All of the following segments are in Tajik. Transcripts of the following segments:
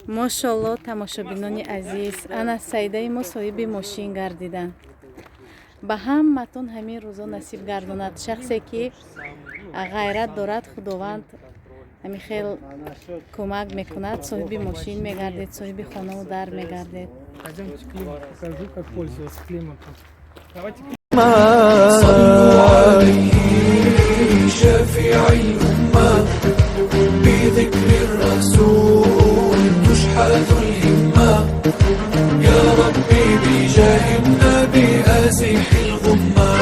Мошолло тамошобинони азиз, ана саидаи мо соҳиби мошин гардиданд. ба ҳаматон ҳамин рӯзо насиб гардонад. шахсе ки ғайрат дорад, худованд ҳамин хел кӯмак мекунад, соҳиби мошин мегардед, соҳиби хонаву дар мегардед. بذكر الرسول تشحذ الهمة يا ربي بجاه النبي أزح الغمة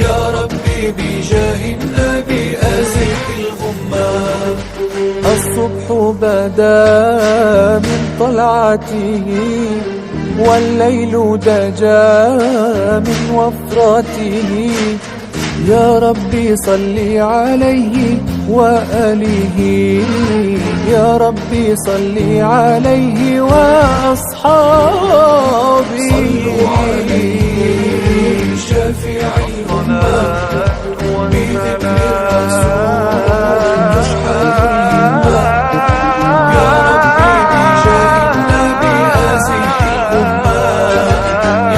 يا ربي بجاه النبي أزح الغمة الصبح بدا من طلعته والليل دجا من وفرته يا ربي صل عليه وآله يا ربي صل عليه وأصحابه صلوا عليه شفيع الأمة بذكر الرسول تشحذ الهمة يا ربي بجاه النبي أزح الغمة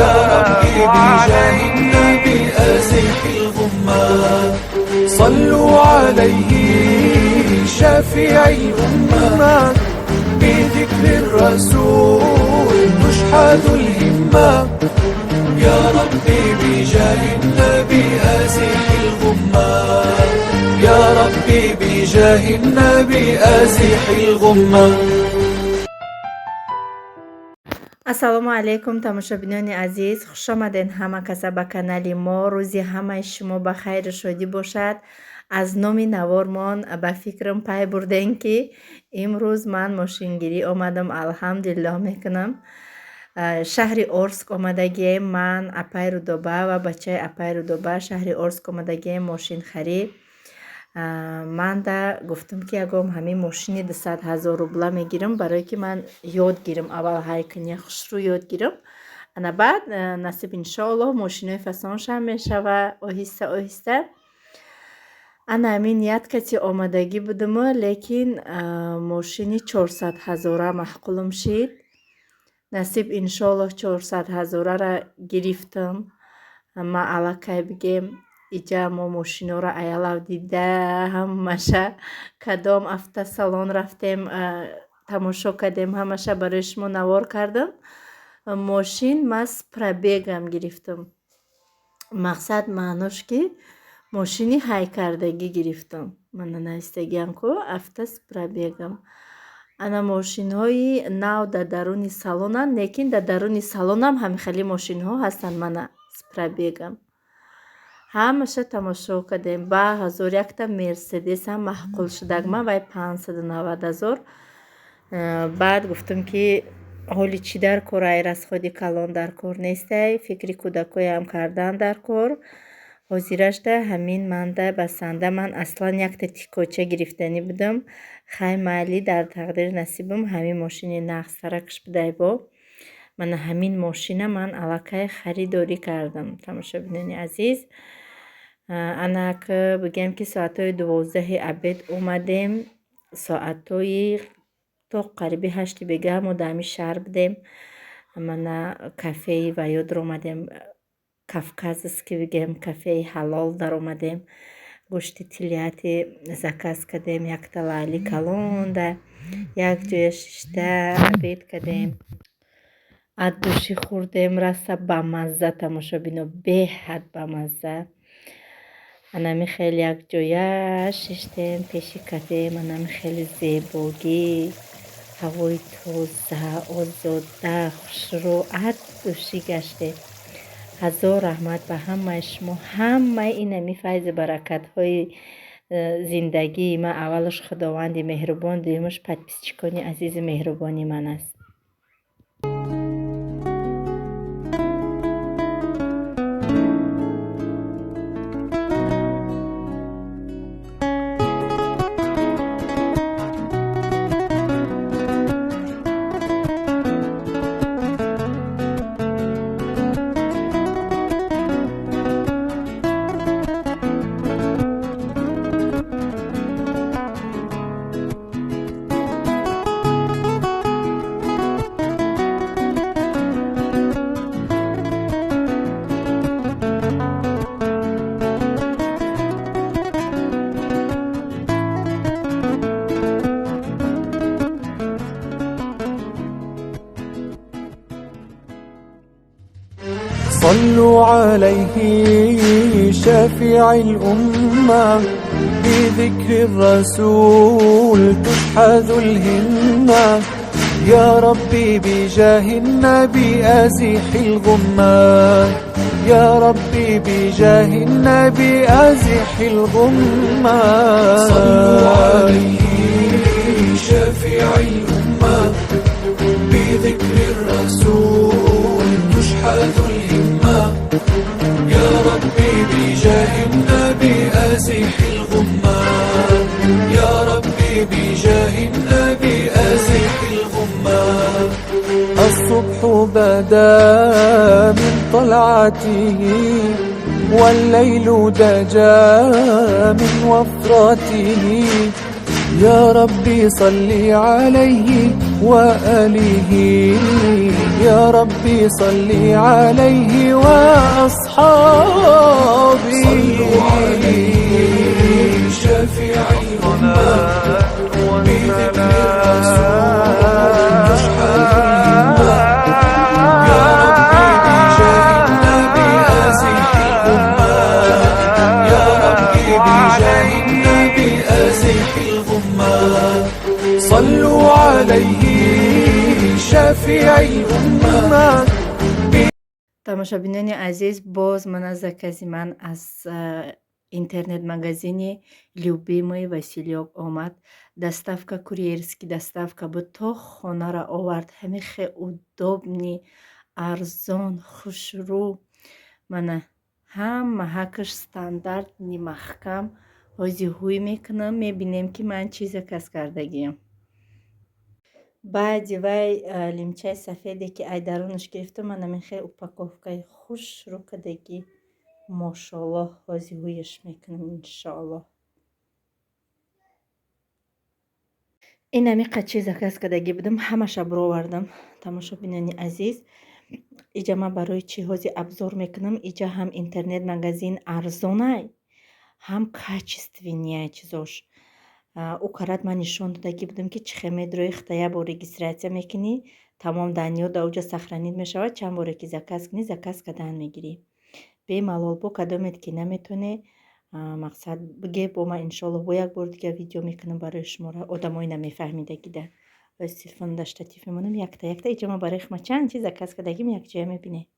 يا ربي بجاه النبي أزح الغمة صلوا عليه شفيع الأمة بذكر الرسول تشحذ الهمة يا ربي بجاه النبي أزح الغمة يا ربي بجاه النبي أزح الغمة. ассалому алайкум тамошобинони азиз, хушомаден ҳама каса ба канали мо. рӯзи ҳамаи шумо ба хайру шодӣ бошад. аз номи навормон ба фикрам пай бурдем ки имрӯз ман мошингирӣ омадам. алҳамдулиллоҳ мекунам. шаҳри Орск омадагием, ман апай Рудоба ва бачаи апай Рудоба шаҳри Орск омадагием мошинхарӣ. ман да гуфтам ки ягом ҳамин мошини 200,000 рубла мегирам, барое ки ман ёд гирам. аввал ҳайкани хушрӯ ёд гирам, ана баъд насиб иншоаллоҳ мошинои фасоншам мешава оҳиста оҳиста. ана ҳамин як кати омадагӣ будама, лекин мошини 400,000 маҳқулам шид. насиб иншоаллоҳ 400,000-ра гирифтам. ма аллакай бигем иҷа мо мошиноро аялав дида ҳамаша кадом автосалон рафтем тамошо кардем, ҳамаша барои шумо навор кардам. мошин ма с пробегам гирифтам. мақсад маънош ки мошини ҳайкардагӣ гирифтам. мана навистагиам ку авто с пробегам. ана мошинҳои нав дар даруни салонанд, лекин дар даруни салонам ҳамихели мошинҳо ҳастанд. мана с пробегам ҳамаша тамошо кардем. ба ҳазор якта мерседесам маҳқул шудак, ман вай 590,000. баъд гуфтам ки ҳоли чӣ дар кор, ай расходи калон дар кор нестай, фикри кӯдакоям кардан дар кор. ҳозирашда ҳамин манда басанда ман аслан якта тикоча гирифтанӣ будам. хай майли дар тақдири насибам ҳамин мошини нағзтаракш будай бо. мана ҳамин мошина ман аллакай харидорӣ кардам. тамошобинони азиз, анак бигем ки соатҳои 12 абед омадем. соатҳои то қариби 8 бега мо дар ҳамин шаҳр будем. мана кафеи ва ёдро омадем. кавказс ки бигем кафеи ҳалол дар омадем. гӯшти тилияти заказ кардем, якта лайли калонда, як ҷоя шишта абед кардем. аддуши хӯрдем, раса бамазза, тамошобино беҳад бамазза. анами хеле як ҷоя шиштем пеши кафе. манами хеле зебогӣ, ҳавои тоза, озода, хушрӯ аддуши гаштем. ҳазор раҳмат ба ҳамаи шумо. ҳамаи инами файзи баракатҳои зиндагии ман аввалаш худованди меҳрубон, дуюмаш подписчикони азизи меҳрубони ман аст. صلوا عليه شافع الأمة بذكر الرسول تشحذ الهمة يا ربي بجاه النبي أزح الغمة يا ربي بجاه النبي أزح الغمة صلوا عليه شافع الأمة بذكر الرسول تشحذ الهمة يا ربي بجاه النبي أزح الغمة يا ربي بجاه النبي أزح الغمة الصبح بدا من طلعته والليل دجا من وفرته يا ربي صل عليه وآله يا ربي صل عليه وأصحابه صلوا عليه شافع الأمة بذكر الرسول تشحذ الهمة يا ربي بجاه النبي أزح الغمة يا ربي بجاه النبي أزح الغمة صلوا عليه شافع الأمة. тамошобинони азиз, боз ман аз закази ман аз интернет магазини любимый Василёк омад. Доставка курьерский доставка буд, то хонара овард. Ҳами хе удобни, арзон, хушрӯ. Мана ҳама ҳакаш стандартни маҳкам ҳозиҳӯй мекунам. Мебинем ки ман чӣ заказ кардагиам. баъди вай лимчаи сафеде ки ай дарунаш гирифтам, ман ҳамин хел упаковкаи хушрӯ кардагӣ мошоаллоҳ ҳозиҳӯяш мекунам иншоаллоҳ. ин ҳами қачи заказ кардагӣ будам, ҳамаша буровардам. Тамошобинони азиз, иҷа ман барои чӣ ҳози абзор мекунам. Иҷа ҳам интернет магазин арзонай, ҳам качественияй чизош. ӯ карат ман нишон додагӣ будам ки чӣ хел медроихта як бор регистратсия мекунӣ, тамом даниё да уҷа сохранид мешавад. Чанд боре ки заказ кунӣ, заказ кардан мегирӣ. Бемалол бо кадомет ки наметавонӣ, мақсад бигӯ бо ман иншоаллоҳ бо як бор дига видео мекунам барои шуморо. Одамои намефаҳмидагида боис телефонда штатив мемонам якта. Иҷа ман барои хума чанд чиз заказ кардагим якҷоя мебинед.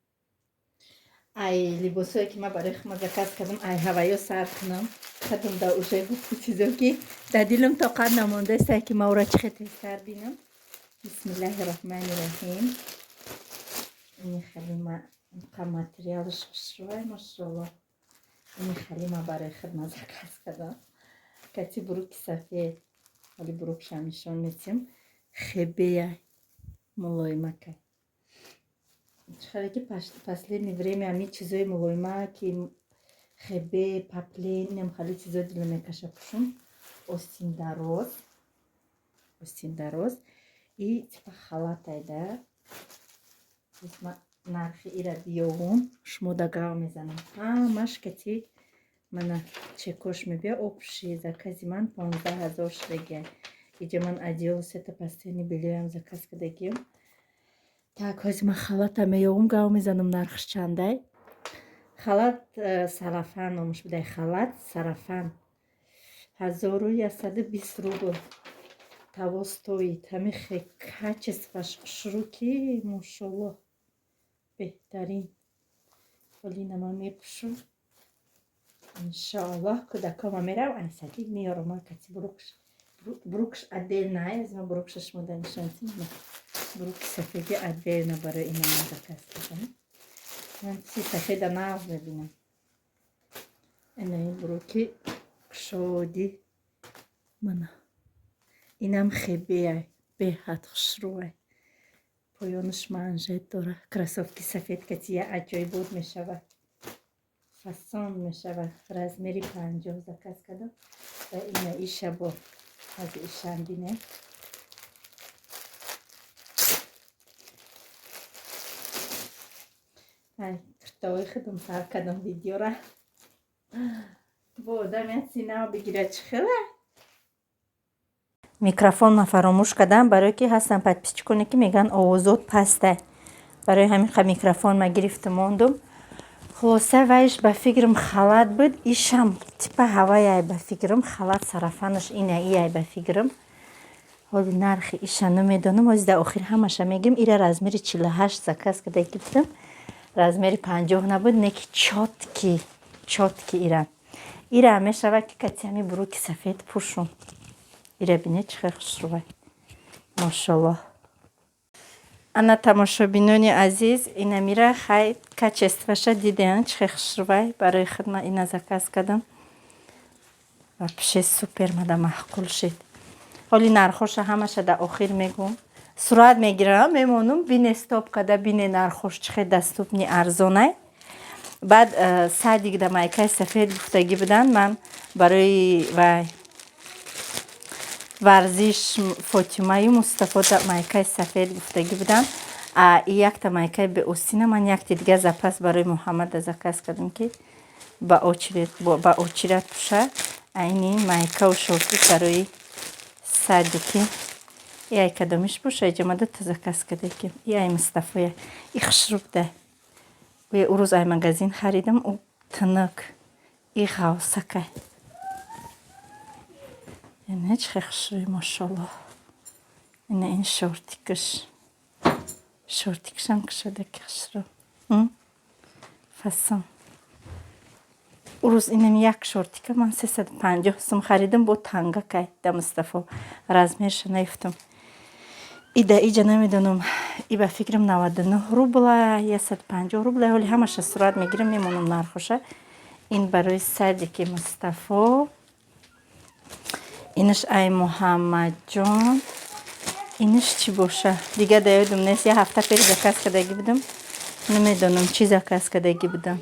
ай либосое ки ман барои хума заказ кардам, ай ҳаваё сар кунам. Кадом да уже чизо ки дар дилам тоқат намондааста ки ман ора чӣ хел тезтар бинам. бисмиллаҳи роҳмани роҳим. ин хеле материалаш хушрӯй машоаллоҳ. ин хеле ман барои хидмат заказ кардам. Кати буруки сафед, вале бурукшам нишон метиҳам. Хебея мулоимакай. Хеле ки последнее время ҳамин чизои мулоима ки хебе, паплен, инам хеле чизо дилам мекаша пушум. Остин дароз. И типа халатайда. Нархи ира биёвум, шумо дагав мезанам. Ҳамаш кати мана чекош мебия общий закази ман 15 000 шудагия. Иҷа ман одеяло сета постельни бельёам заказ кардагиам. Так ҳози ман халата меёвум, гав мезанам нархш чандай. Халат сарафан номаш будай. Халат сарафан 1120 рубл. Тавостои тами хе качестваш хушрӯ ки мошоаллоҳ беҳтарин. Олина ман мепушум. Иншоаллоҳ кӯдакома мерав айсаки меёрам. Ман кати бурукш отдельно аз ман бурукша шумо данишонтим. Буруки сафеди отдельно барои ина ман заказ кардам. Ман чи сафеда нав мебинам. Ина ин буруки кушоди мана. Инам хебеяй беҳад хушрӯай. поёнаш манжет дора. Кроссовки сафед кати я аҷоибот мешавад. фасон мешавад. размери 50 заказ кардам. ва ина иша бо аз ишам бинем. ай киртовои худам сар кардам видеора. бо одамият синао бигирад чӣ хела. микрофон ма фаромӯш кардам, барое ки ҳастан подписчиконе ки меган овозот пастай. барои ҳамин микрофон ма гирифту мондум. хулоса вайш ба фикрам халат буд, ишам типа ҳаваяй ба фикрам, халат сарафанаш ина ияй ба фикрам. ҳоли нархи иша намедонам, ҳози дар охир ҳамаша мегирам. ира размери 48 заказ када гирифтам, размери 50 набуд, неки чотки ира мешавад ки кати ҳами буруки сафед пӯшум. ира бине чӣ хел хушрӯбай, мошаллоҳ. ана тамошобинони азиз, инамира хай качестваша дидеан чӣ хел хушрӯбай, барои хидмат ина заказ кардам ва пиши супер мада маҳқул шид. ҳоли нархоша ҳамаша дар охир мегӯм, сурат мегирам, мемонам бине стоп када, бине нархош чӣ хел даступни арзонай. баъд садик да майкаи сафед гуфтагӣ буданд, ман барои вай варзиш Фотимаю Мустафо да майкаи сафед гуфтагӣ буданд. якта майкаи беостина ман якти дига запас барои Муҳаммада заказ кардам ки ба очират пӯша. айни майкау шортик барои садики яй кадомиш боша иҷомада та заказ кадаки яй Мустафоя и хушрӯбда. урӯз ай магазин харидам, у тинук и ғавсакай. ина чӣ хел хушрӯй, мошаллоҳ. ина ин шортикшам кушада ки хушрӯ фасон. урӯз инам як шортика ман 350 сум харидам, бо тангакай да Мустафо, размерша наифтам. ида иҷа намедонам, и ба фикрам 99 рубла я 150 рубла, ҳоли ҳамаша сурат мегирам, мемонам нархоша. ин барои садики Мустафо, инаш ай Муҳаммадҷон, инаш чӣ боша дига да ёдам нест. я ҳафта пеш заказ кардагӣ будам, намедонам чӣ заказ кардагӣ будам.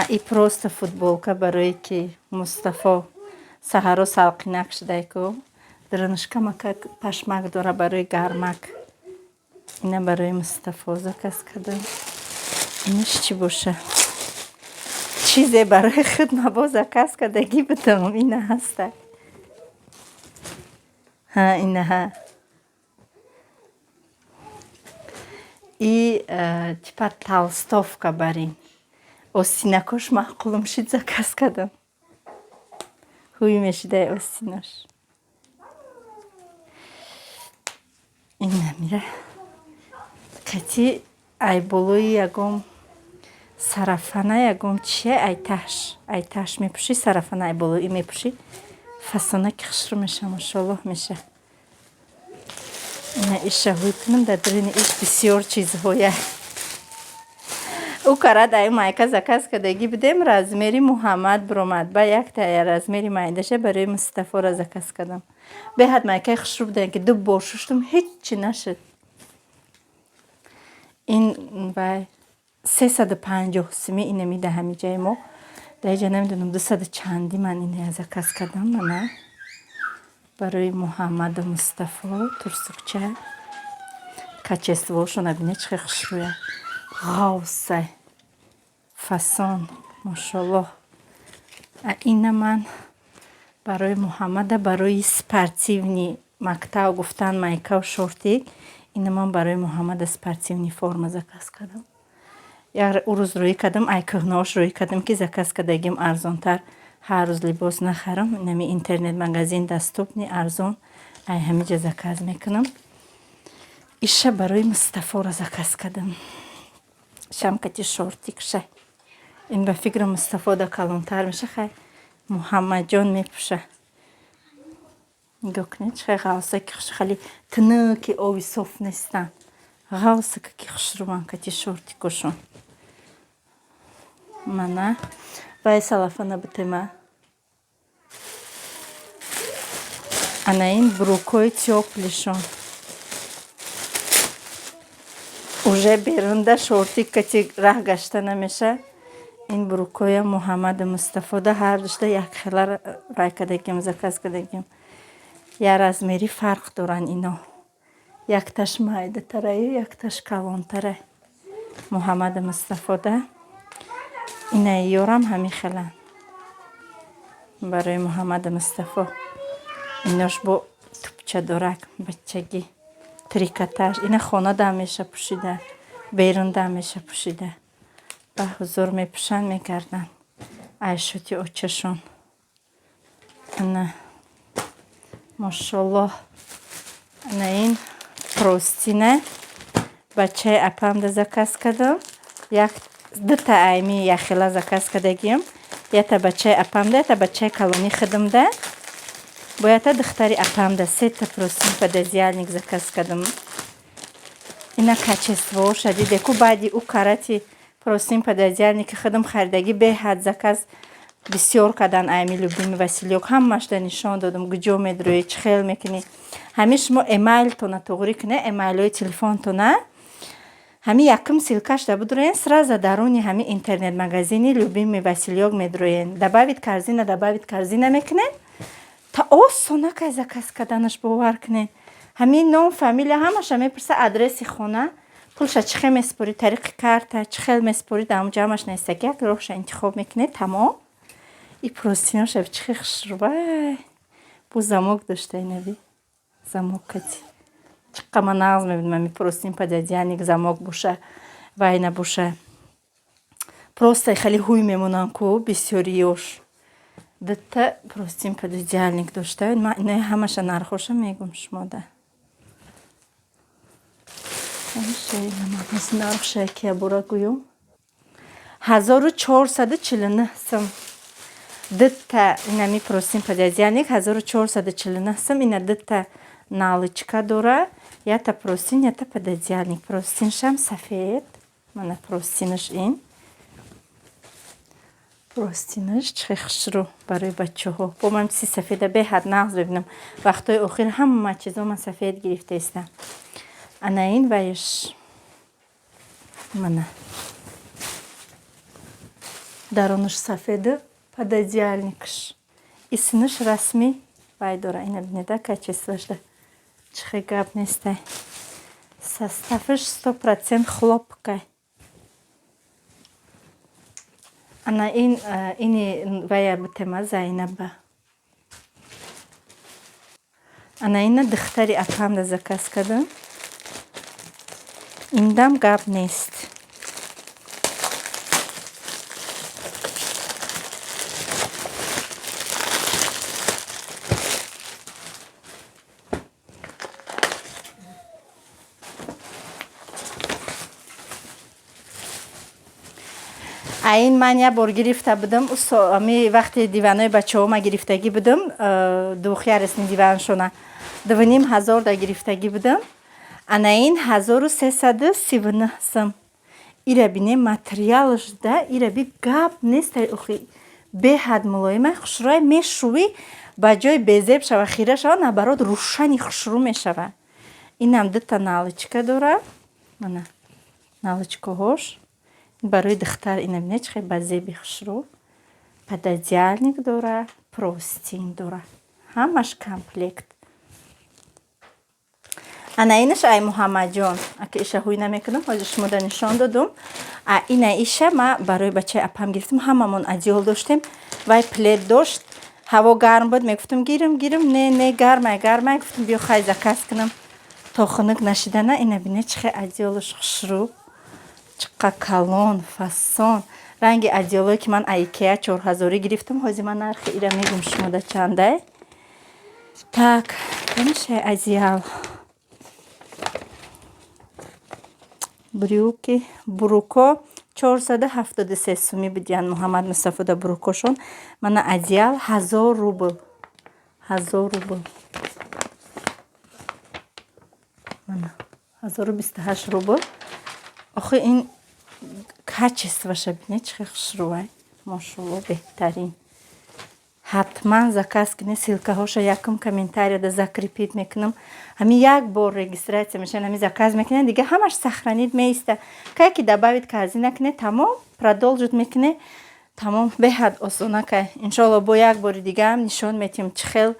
и просто футболка барое ки Мустафо саҳаро салқинак шудайку, дранушка макак пашмак дора барои гармак. ина барои Мустафо заказ кардам. инаш чӣ боша, чизе барои хидматбо заказ кардагӣ будам. ина ҳаста, инаҳа и типа толстовка бар ин остинакош маъқулам шид, заказ кардам. ҳуй мешидай остинош. инамира кати ай болои ягон сарафана, ягон чие ай таҳш мепӯшӣ, сарафана ай болои мепӯшӣ, фасона ки хушрӯ меша, мошаллоҳ меша. ина иша ҳуй кунам, дар даруни иш бисёр чизҳоя. ӯ карад ай майка заказ кардагӣ будем, размери Муҳаммад биромад, ба якта размери майдаша барои Мустафора заказ кардам. беҳад майкаи хушрӯ буданд ки ду бор шуштам, ҳеҷчи нашуд. ин вай 350 суми ина медаҳам иҷаи мо. дар иҷа намедонам 200 чанди ман ина заказ кардам. мана барои Муҳаммаду Мустафо турсукча. качествоошо набине чӣ хел хушрӯя, ғавсай фасон, мошаллоҳ. ина ман барои Муҳаммада, барои спортивни мактаб гуфтан майкав шортик, ина ман барои Муҳаммада спортивни форма заказ кардам. як урӯз рӯӣ кардам, ай кӯҳнаош рӯӣ кардам ки заказ кардагим арзонтар, ҳар рӯз либос нахарам. инами интернет магазин даступни арзон, ай ҳамиҷа заказ мекунам. иша барои Мустафора заказ кардам. шамкати шортикша. ин ба фикрам Мустафо да калонтар меша, хай Муҳаммадҷон мепӯша. нигоҳ кунед чӣ хел ғавса ки хуш, хали тинуки оби соф нестан, ғавсака ки хушрӯан кати шортикошон. мана вай салафана бутема. ана ин брукои тёплишон уже берунда шортик кати раҳ гашта намеша. ин брукоя Муҳаммаду Мустафо да ҳар душта як хела вай кардагим, заказ кардагим. я размери фарқ доранд ино, якташ майдатараю, якташ калонтара. Муҳаммаду Мустафо да инаи ёрам ҳами хела барои Муҳаммаду Мустафо. инош бо тупча дорак бачагӣ, трикотаж. ина хона да меша пӯшида, берун да меша пӯшида. ба ҳузур мепӯшанд, мегарданд. Ай шути очашон. Ана мошаллоҳ. Ана ин простина бачаи апамда заказ кардам. Дута айми яхела заказ кардагиям. Ята бачаи апамда, ята бачаи калони хидимда. Бо ята духтари апамда сета простин пододеяльник заказ кардам. Ина качество шадиде ку баъди ӯ карати простин пододеяльники хидим харидаги беҳад заказ бисёр кардан айми Любими Василёк. Ҳамаашда нишон додам куҷо медурӯӣ, чӣ хел мекунӣ. Ҳамин шумо эмайлтона туғрӣ кунед, эмайлҳои телефонтона. Ҳамин якум силкашда будурӯен, сразу даруни ҳамин интернет магазини Любими Василёк медурӯен. Добавит корзина мекунед. Та осона кай заказ карданаш бовар кунед. Ҳамин ном, фамилия ҳамаша мепурса, адреси хона. Пулша чӣ хел меспорид, тариқи карта, чӣ хел меспорид, ҳамуҷа ҳамаш нестаки як роҳша интихоб мекунед, тамом. И простиноша чӣ хел хушрӯбай. Бу замок дошта инаби. Замок кати. Чиққа ман нағз мебинам ами простин пододеяльник замок боша, вай набоша. Просто хеле ҳуй мемонанд ку бисёриёш. Дута простин пододеяльник дошта. Ман инаи ҳамаша нархоша мегум шумода. Нархша якия бора гӯём. 1449 сум. Дута инами простин пододеяльник 1449 сум. Ина дута наличка дора. Ята простин, ята пододеяльник. Простиншам сафед. Мана простинаш ин. Простинаш чӣ хел хушрӯ барои бачаҳо. Бо ман си сафеда беҳад нағз бибинам. Вақтҳои охир ҳама чизо ман сафед гирифта истам. Ана ин вайш. Мана. Дарунаш сафеда пододеяльникш. Исмиш расмӣ вай дора. Ина бинеда качествошда. Чӣ хел гап нестай. Составиш 100% хлопка. Ана ини вая бутема Зайнаба. Ана ина духтари апамда заказ кардам. Индам гап нест. Айн ман як бор гирифта будам. Ами вақти диванои бачаҳо ма гирифтагӣ будам. Духяресни диваншона 2500 да гирифтагӣ будам. Ана ин 1339 сум. Ира бине материалаш да, ира би гап нестай охи. Беҳад мулоимай хушрӯй мешӯӣ, ба ҷои безеб шава, хира шава, наоборот рӯшани хушрӯ мешава. Инам дута наличка дора. Мана наличкаҳош. Барои духтар ина бинед чӣ хел ба зеби хушрӯ. Пододеяльник дора, простин дора. Ҳамаш комплект. Ана инаш ай Муҳаммадҷон. Ака иша ҳуй намекунам, ҳозир шумода нишон додум. Ина иша ма барои бачаи апам гирифтам. Ҳамамон одеёл доштем. Вай плед дошт. Ҳаво гарм буд, мегуфтам гирим. Не гармай. Гуфтам биё хай заказ кунам. То хунук нашидана. Ина бинед чӣ хел одеёлаш хушрӯ. Чиққа калон, фасон. Ранги одеёлое ки ман Ikea 4000 гирифтам. Ҳозир ман нархи ира мегум шумода чандай. Так, каниша одеял. Брюки, буруко 473 суми будян Муҳаммад Мустафода бурукошон. Мана одеял 1000 рубл. 1000 рубл. Мана 1028 рубл. Охи ин качествоша бинед чӣ хел хушрӯвай. Мошаллоҳ беҳтарин. Ҳатман заказ кунед. Силкаҳоша якум комментарияда закрепит мекунам. Ҳамин як бор регистратсия мешавад, ҳамин заказ мекунед, дига ҳамаш сохранид меиста. Кай ки добавит корзина кунед, тамом, продолжит мекунед, тамом, беҳад осона кай. Иншоаллоҳ бо як бори дига ҳам нишон метим чӣ хел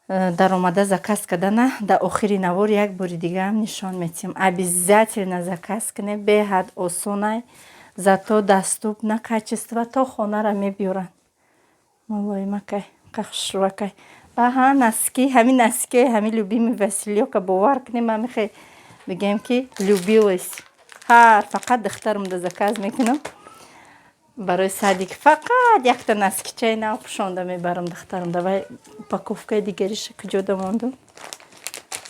даромада заказ кардана. Да охири навор як бори дига ҳам нишон метим. Обязательно заказ кунед, беҳад осонай, зато доступна, качество то хонара мебиёранд. Мулоимакай, қахшракай. Аҳа, носки, ҳамин носки, ҳамин Любими Василёка бовар кунем, ман мехе бигем ки любилась. фақат духтарам да заказ мекунам барои Садик. Фақат якта наскичаи нав пӯшонда мебарам духтарам. Давай упаковкаи дигариша куҷода монду?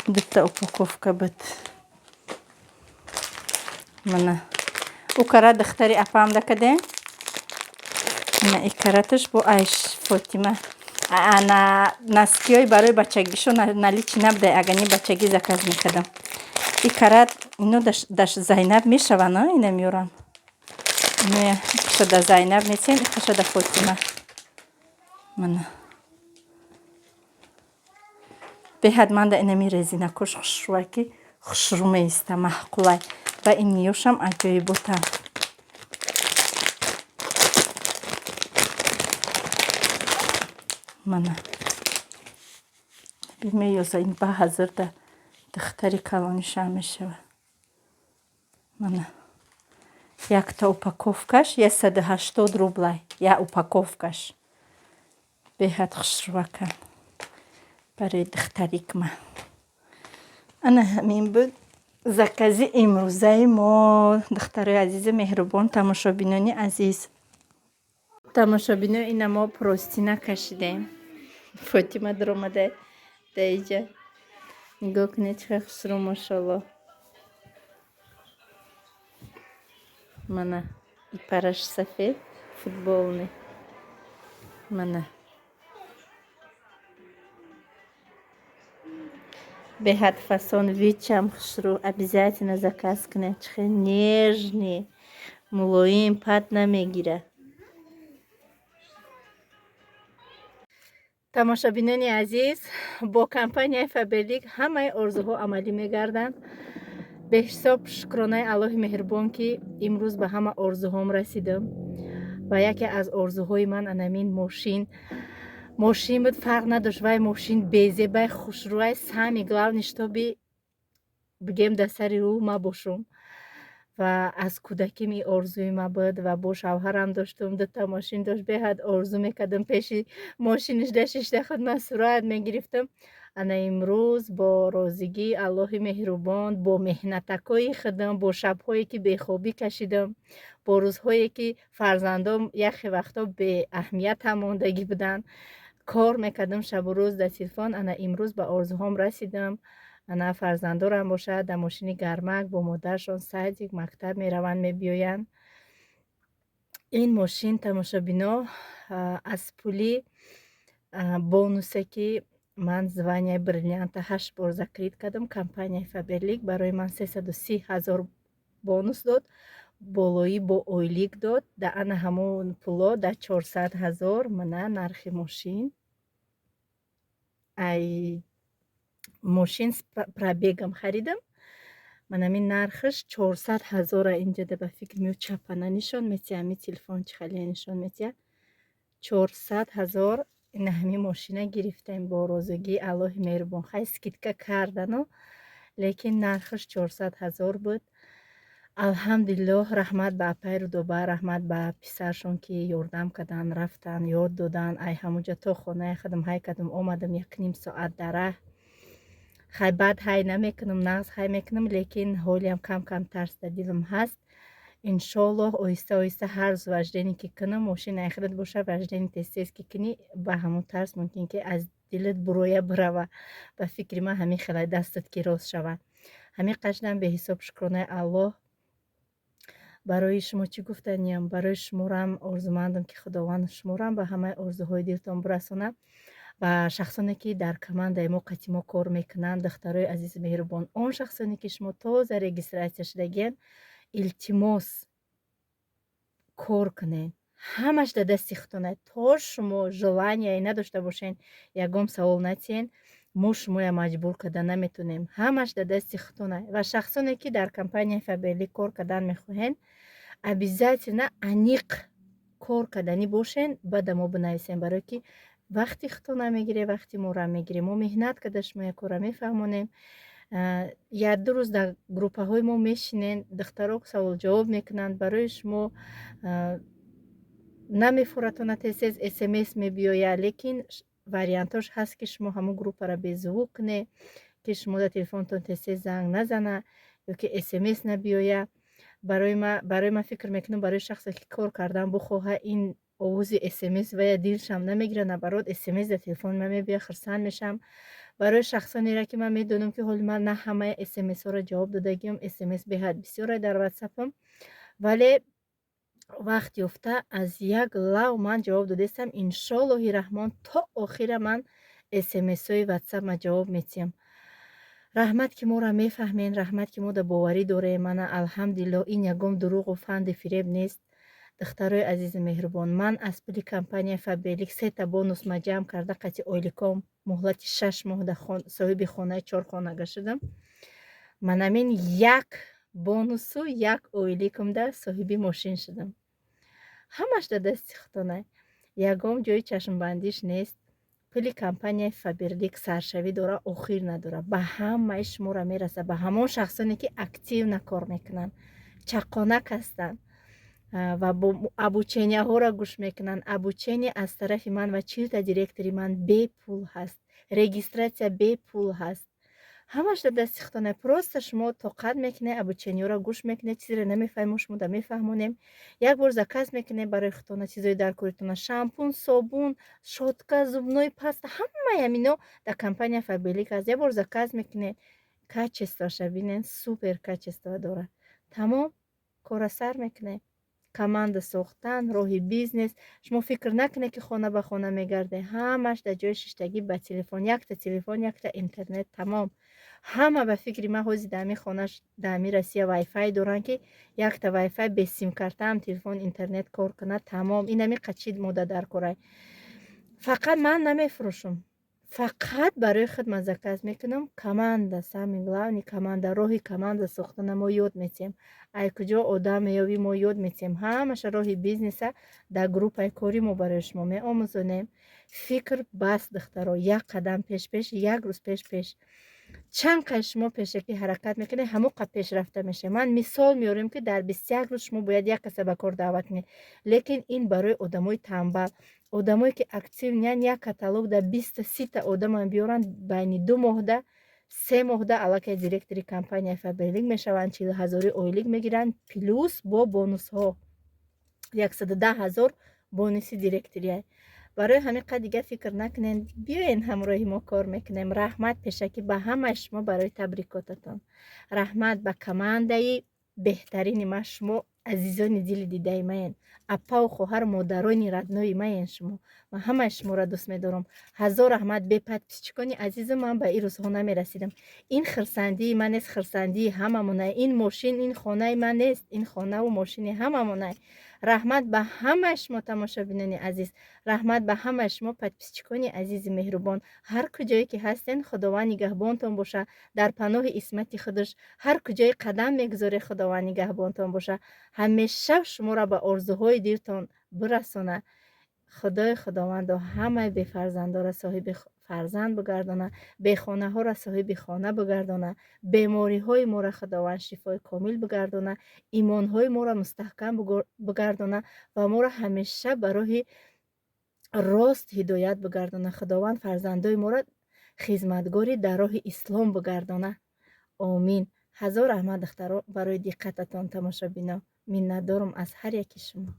Дута упаковка буд. Мана у кара духтари апам да кадем. Мана икараташ бо айш Фотима. Ана наскиёй барои бачагишо нали чи набудай, агани бачагӣ заказ мекардам. Икарат ино даш Зайнаб мешаванд, инам ёрам. Ино икаша да Зайнаб месем, икаша да Фотима. Мана беҳад ман да инами резинакош хушрӯаки хушрӯ меиста маҳқулай. Ва ин миёшам аҷоиботам. Мана бимеёза ин ба ҳазир да духтари калонишам мешава. Мана якта упаковкаш 180 рублай. Я упаковкаш беҳад хушрӯакам барои духтарикма. Ана ҳамин буд закази имрӯзаи мо. Духтарои азизи меҳрубон, тамошобинони азиз. Тамошобино ина мо простина кашидем. Фотима даромада даиҷа. Нигоҳ кунед чӣ қадar хушрӯ мошаллоҳ. Мана ипараш сафед футболни. Мана беҳад фасон вичам хушрӯ. Обязательно заказ кунед. Чӣ қадar нежный, мулоим, пат намегира. тамошобинони азиз, бо компанияи Фаберлик ҳамаи орзуҳо амалӣ мегарданд. беҳисоб шукронаи Аллоҳи меҳрубон ки имрӯз ба ҳама орзуҳом расидам. Ва яке аз орзуҳои ман анамин мошин буд. Фарқ надошт вай мошин безебай хушрӯай сами главни штоби бигем да сари рӯ ма бошум. Ва аз кӯдаким ин орзуи ма буд ва бо шавҳарам доштум. Дута мошин дошт. Беҳад орзу мекардам пеши мошиниш да шишта худ ман сурат мегирифтам. Ана имрӯз бо розигии Аллоҳи меҳрубон, бо меҳнатакои худам, бо шабҳое ки бехобӣ кашидам, бо рӯзҳое ки фарзандом яхе вақтҳо беаҳамиятам мондагӣ буданд, кор мекардам шабу рӯз дар телефон. Ана имрӯз ба орзуҳом расидам. Ана фарзандорам бошад дар мошини гармак бо модаршон садик мактаб мераванд мебиёянд. Ин мошин тамошобино аз пули бонусе ки ман звания бриллианта 8 бор закрит кардам. Компанияи Фаберлик барои ман 330 000 бонус дод. Болоӣ бо ойлик дод. Да ана ҳамон пуло да 400 000. Мана нархи мошин. Ай мошин пробегам харидам. Ман ҳамин нархаш 400 000 инҷода ба фикр меояд. Чапана нишон метиҳад. Ҳамин телефон чӣ халия нишон метиҳад. 400 000 ин ҳамин мошина гирифтем бо розигии Аллоҳи меҳрубон. Хай скидка кардану, лекин нархаш 400 000 буд. алҳамдулиллоҳ. Раҳмат ба апай рудоба, раҳмат ба писаршон ки ёрдам карданд, рафтанд, ёд доданд. Ай ҳамуҷа то хонаи худам ҳай кардам, омадам 1.5 соат дар раҳ. Хай бад ҳай намекунам, нағз ҳай мекунам, лекин ҳолиам кам тарс дар дилам ҳаст. иншоаллоҳ оҳиста оҳиста ҳар рӯз ваҷдоне ки кунам, мошинаи худат боша, ваҷдони тез ки кунӣ, ба ҳамон тарс мумкин ки аз дилат буроя барава. Ба фикри ман ҳамин хелай дастат ки рост шава. ҳамин қаштам беҳисоб шукронаи Аллоҳ. барои шумо чӣ гуфтаниям, барои шуморам орзумандам ки худованд шуморам ба ҳамаи орзуҳои дилтон бирасонад. ва шахсоне ки дар командаи мо қати мо кор мекунанд, духтарои азизи меҳрубон, он шахсоне ки шумо тоза регистратсия шудагиянд, илтимос кор кунед. ҳамаш дар дасти худтонад. То шумо желание надошта бошен, ягон савол натиҳен, мо шумоя маҷбур карда наметонем. ҳамаш дар дасти худтонад. ва шахсоне ки дар компанияи Фаберлик кор кардан мехоҳед, обязательно аниқ кор карданӣ бошен, баъда мо бинависен, барое ки вақти худтона мегирем, вақти мора мегирем. мо меҳнат карда шумоя кора мефаҳмонем. як-ду рӯз дар группаҳои мо мешинен, духтаро саволҷавоб мекунанд, барои шумо намефуратонад, тез смс мебиёяд, лекин вариантош ҳаст ки шумо ҳамон группаро беззвук кунед, ки шумо дар телефонтон тез занг назана, ё ки смс набиёяд. برای من فکر میکنم برای شخصی که کار کردم بخواه این آوازی اسمس و یا دیلشم نمیگیره نه برات اسمس در تلفن من میبیا خرسان میشم. برای شخصانی را که من میدونم که حال من نه همه اسمس ها را جواب دادگیم، اسمس به حد بسیار در واتساپم، ولی وقتی افته از یک لو من جواب دادستم. انشالله رحمان تا آخر من اسمس های واتساپ ما جواب میتیم. رحمت که ما را میفهمین، رحمت که ما در باوری دوره من الحمدلله این یگم دروغ و فند فریب نیست. دخترای عزیز مهربان، من از پول کمپانی فابریلیک 3 تا بونوس ما جمع کرده قطع اویلیکوم مهلت 6 ماه در صاحب خانه 4 خانه شدم. من همین یک بونوس و یک اویلیکوم در صاحب ماشین شدم. همش در دست خودم. یگم جای چشم بندیش نیست. پول کمپانی فابریلیک سرشوی داره، آخر نداره. به همه شما را میرسه، به همون شخصانی که اکتیو نکار میکنن، چقانک هستن و ابوچینی ها را گوش میکنن. ابوچینی از طرف من و 4 تا دیرکتوری من بی پول هست، رجیستراسیا بی پول هست، همش در دست خودتونه. پروست شما طاقت میکنه ابوچینی را گوش میکنه، چیزی را نمیفهمیم شما در میفهمونیم. یک بار زکاز میکنه برای خودتونه، چیزای در کوریتونه، شامپون، صابون، شوتکا، زبنوی پاست، همه همینا در کمپانی فابریلیک از یک بار زکاز میکنه. کچستا شبینن سوپر کچستا داره، تمام کار سر میکنه. کماند ساختن، راه بیزنس، شما فکر نکنه که خانه به خانه میگرده، همش در جای ششتگی به تلفن، یک تا تلفن، یک تا اینترنت، تمام. همه به فکر ما حوزی دمی خانهش دمی رسیه وای فای دارن که یک تا وای فای به سیم کارت هم تلفن اینترنت کار کنه، تمام. این همی قچید مدت در کاره. فقط من نمیفروشم، فقط برای خدمت زکاز میکنم. کماند سامیگلانی، کماند راهی کماند ساختن ما یاد میتیم، ای کجا آدم یابی ما یاد میتیم. همش راه بیزنس در گروپ کاری ما برای شما می آموزونیم. فکر بس دخترا، یک قدم پیش، یک روز پیش. چند قدر شما پیشکی حرکت میکنه همون قد پیش رفته میشه. من مثال میارم که در 21 روز شما باید یک کس به کار دعوت کنید، لیکن این برای آدمای تنبل، آدمایی که اکتیو نیان. یک کاتالوگ در 20-30 تا آدم بیارن، بین 2 ماه ده 3 ماه ده علاقه دیرکتوری کمپانی فابریلیک میشوند، 40,000 اویلیک میگیرن پلوس با بونوس ها 110,000 بونوسی دیرکتوری. برای همین قد دیگه فکر نکنین، بیاین همراهی ما کار میکنیم. رحمت پیشکی به همه شما برای تبریکاتتون. رحمت به کمانده بهترین ما، شما عزیزان دل دیده من، اپا و خواهر مادرانی ردنوی من، شما من همه شما را دوست میدارم. هزار رحمت. بپد پیچکانی عزیز من به این روزها نمیرسیدم. این خرسندی من نیست، خرسندی هممونه. این ماشین این خانه من نیست، این خانه و ماشین هممونه. رحمت به همه شما تماشابینان عزیز، رحمت به همه شما پدپیچکانی عزیز مهربان. هر کجایی که هستین خداوند نگهبانتون باشه، در پناه اسمت خودش هر کجای قدم میگذاره خداوند نگهبانتون باشه، همیشه شما را به آرزوهای دلتون برسونه. خدای خداوند همه بی فرزندا را صاحب فرزند بگردانه، بی خانه ها را صاحب خانه بگردانه، بیماری های ما را خداوند شفای کامل بگردانه، ایمان های ما را مستحکم بگردانه و ما را همیشه برای راست هدایت بگردانه. خداوند فرزندای ما را خدمتگاری در راه اسلام بگردانه. آمین. هزار رحمت دخترا برای دقتتان تماشابینا. من ندارم از هر یکی شما.